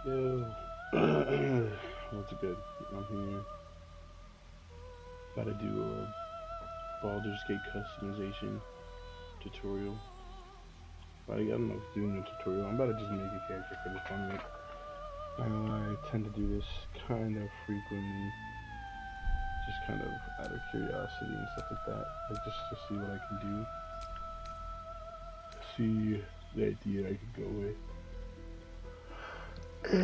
Yo, what's good? I'm here. About to do a Baldur's Gate customization tutorial. But I don't know if doing a tutorial. I'm about to just make a character for this one. I tend to do this kind of frequently, just kind of out of curiosity and stuff like that. Like just to see what I can do, see the idea I could go with. I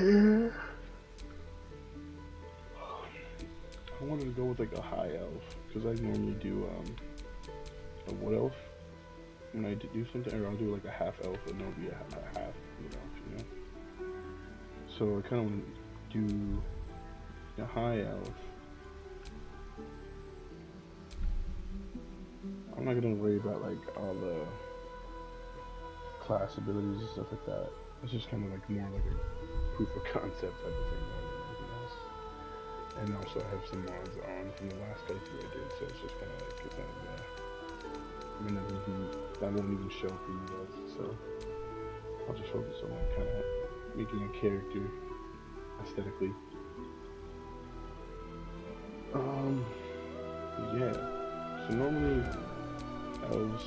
wanted to go with like a high elf because I normally do a wood elf when I do something, or I'll do like a half elf and it'll be a half wood elf, So I kind of want to do a high elf. I'm not gonna worry about like all the class abilities and stuff like that. It's just kind of like more like a proof of concept type of thing more than anything else. And also I have some mods on from the last playthrough I did, so it's just kind of like it's not that won't even show for you guys. So I'll just focus on like kind of making a character aesthetically. Yeah. So normally elves,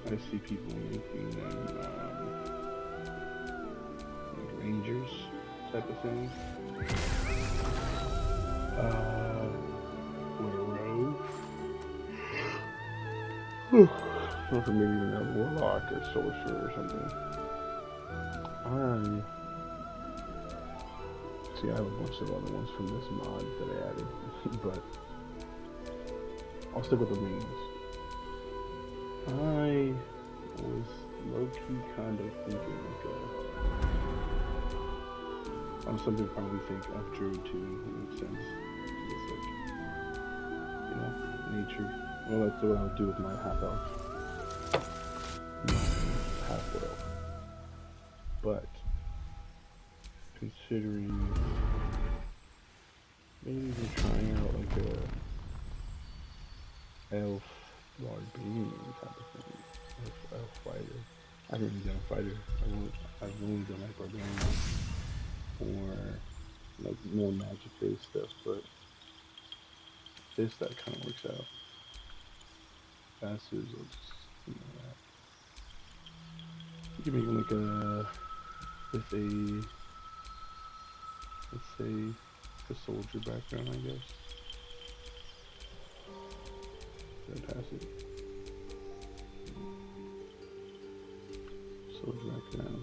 I see people making them like rangers type of thing. Or a rogue. Or maybe even a warlock or sorcerer or something. See, I have a bunch of other ones from this mod that I added, but I'll stick with the mains. I was low-key kind of thinking like on something probably think of druid too, in a sense. It's like, nature. Well, that's what I would do with my half elf. Half wood elf. But considering maybe even trying out like a elf barbarian type of thing. Elf fighter. I haven't really done a fighter. I've only done like barbarian or like more magic based stuff, but that kind of works out. Passes or just that. You can make like with a let's say a soldier background, I guess. Then pass it. Soldier background.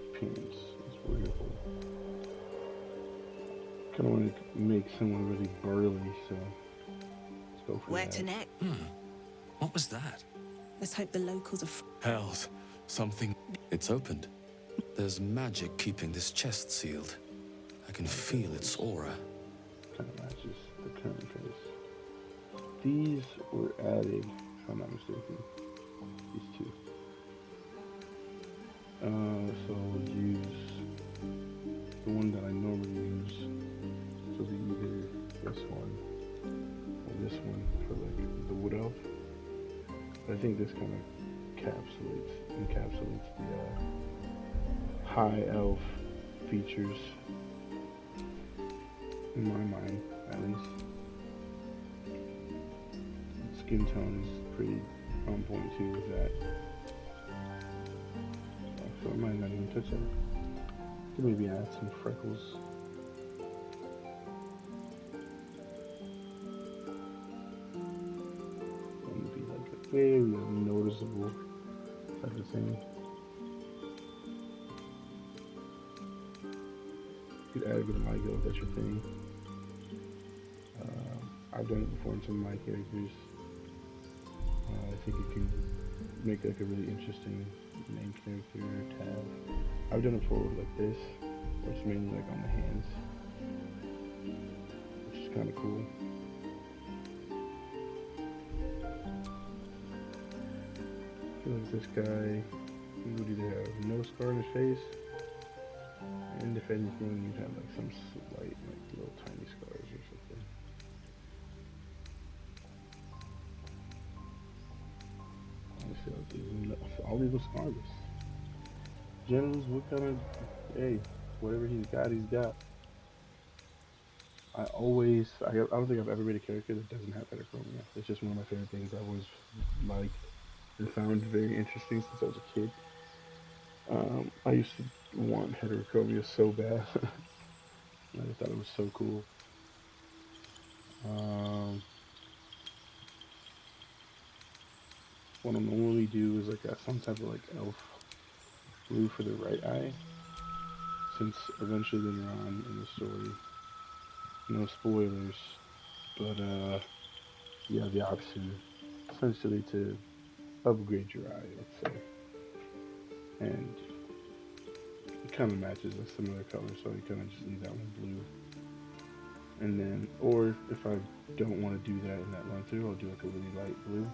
Appearance. It's wonderful. Kind of want to make someone really burly, so let's go for Where that. to next? What was that? Let's hope the locals are. Hells. Something. It's opened. There's magic keeping this chest sealed. I can feel its aura. Kind of matches the current face. These were added, if I'm not mistaken. These two. So I'll use the one that I normally use. So it'll be either this one or this one for like the wood elf. But I think this kind of encapsulates the high elf features in my mind, at least. Skin tone is pretty on point too with that. So I might not even touch that. Could maybe add some freckles. And be like a very noticeable type of thing. You could add a bit of my if that's your thing. I've done it before in some of my characters. I think it can make like a really interesting main character tab. I've done it for like this, where it's mainly like on the hands, which is kind of cool. I feel like this guy, he would either have no scar on his face, and if anything, you'd have like some slight, like little tiny scars or something. I'll leave the scars. genitals, what kind of, hey, whatever he's got, he's got. I don't think I've ever made a character that doesn't have heterochromia. It's just one of my favorite things I've always liked and found very interesting since I was a kid. I used to want heterochromia so bad. I just thought it was so cool. Um, what I'll normally do is like some type of like elf blue for the right eye, since eventually later on in the story, no spoilers, but you have the option essentially to upgrade your eye, let's say, and it kind of matches a similar color, so you kind of just leave that one blue. And then, or if I don't want to do that in that run through, I'll do like a really light blue.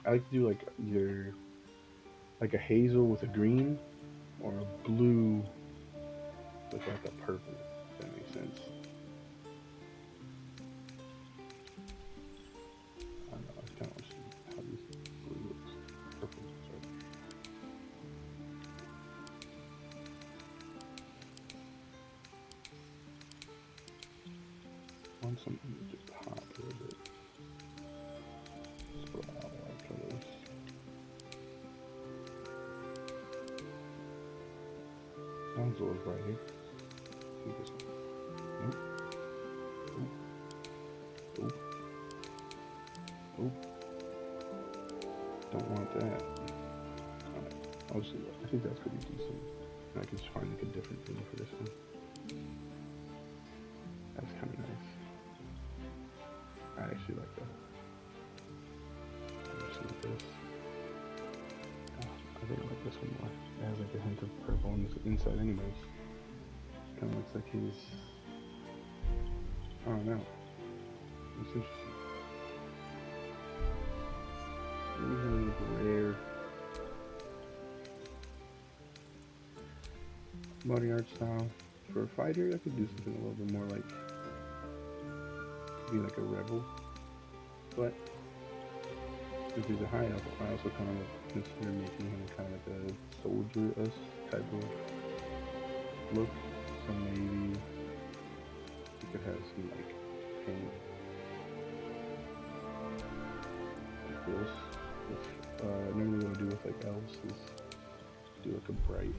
I like to do like either like a hazel with a green or a blue with like a purple, if that makes sense. I don't know, I kind of want to see how this blue looks. Purple, sorry. I want something to pop a little bit. Let's go out a lot of colors. Sounds a little bright here. Do this one. Nope. Oop. Oop. Oop. Don't want that. Alright. I'll see. I think that's pretty decent. I can just find like a different thing for this one. That's kind of nice. I actually like that. Let's see this. Oh, I think I like this one more. It has like a hint of purple on the inside anyways. Kind of looks like his... I don't know. It's interesting. Usually with rare body art style. For a fighter, I could do something a little bit more like... be like a rebel. But if he's a high elf, I also kind of consider making him kind of like a soldier-esque type of look. So maybe you could have some like paint like this. Normally what I do with like elves is do like a bright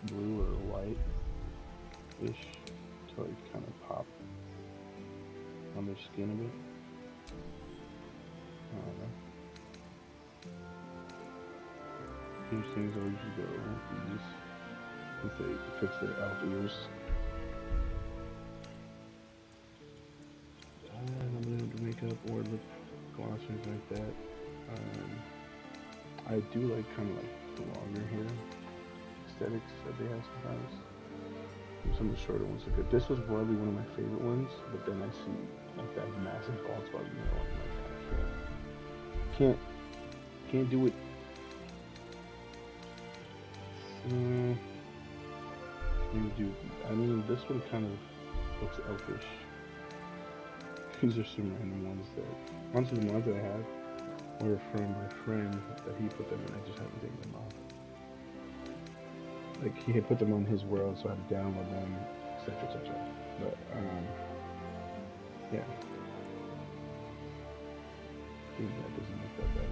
blue or white-ish to like kind of pop on their skin a bit. I don't know. These things always go these if they fix their elf ears. I'm gonna do makeup or lip gloss or anything like that. I do like kind of like the longer hair aesthetics that they have sometimes. Some of the shorter ones are good. This was probably one of my favorite ones, but then I see like that massive bald spot in the middle, and like can't do it. I mean, this one kind of looks elfish. These are some random ones that, honestly, the ones that I have were from my friend that he put them in. I just haven't taken them off. Like, he had put them on his world, so I had to download them, etc., etc. But, yeah. That doesn't look that bad.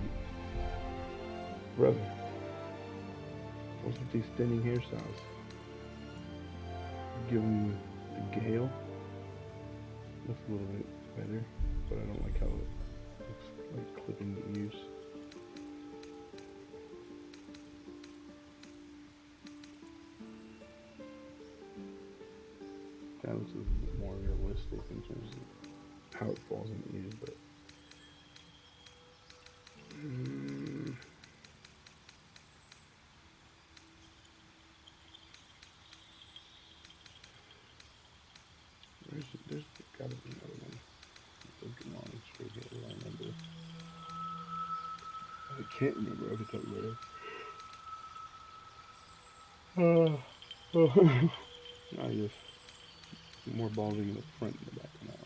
Brother, what's with these thinning hairstyles? Give him the Gale. Looks a little bit better, but I don't like how it looks like clipping the ears. That looks a little bit more realistic in terms of how it falls in the ears, but there's gotta be another one. Pokemon straight here, I remember. I can't remember off the top of my head. I guess more balding in the front and the back now.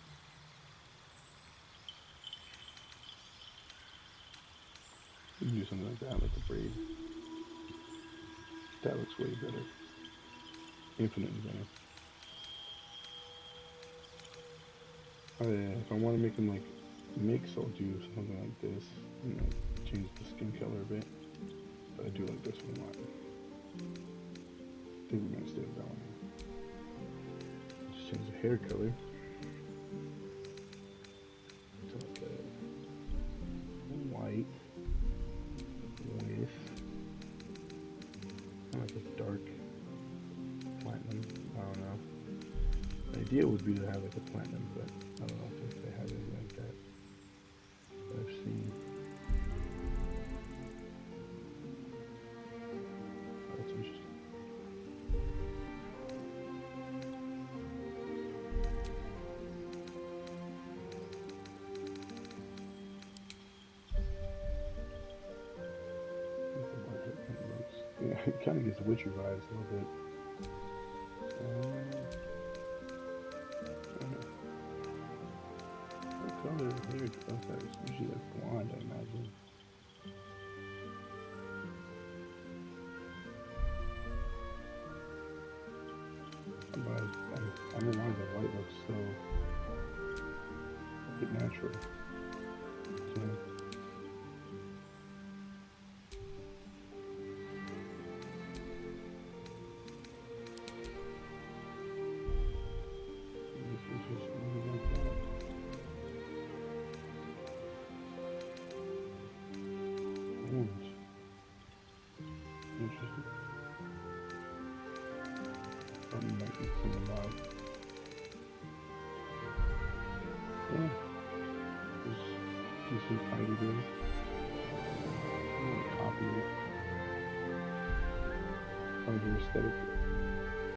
We can do something like that, like a braid. That looks way better. Infinite advance. Oh yeah, if I want to make them like mix, I'll do something like this. You know, change the skin color a bit. But I do like this one a lot. I think we're gonna stay with that one. Just change the hair color. To like a white with kind of like a dark platinum. I don't know. The idea would be to have like a platinum, but I don't know if they have anything like that I've seen. That's interesting. Yeah, it kind of gives Witcher vibes a little bit. What color hair stuff that is usually like blonde, I imagine. But I don't know why the white looks so a bit natural. So, this is just really like that. Orange. Interesting. Something might be seen about. Yeah. Just decent fighter game. I'm gonna copy it. Find your aesthetic.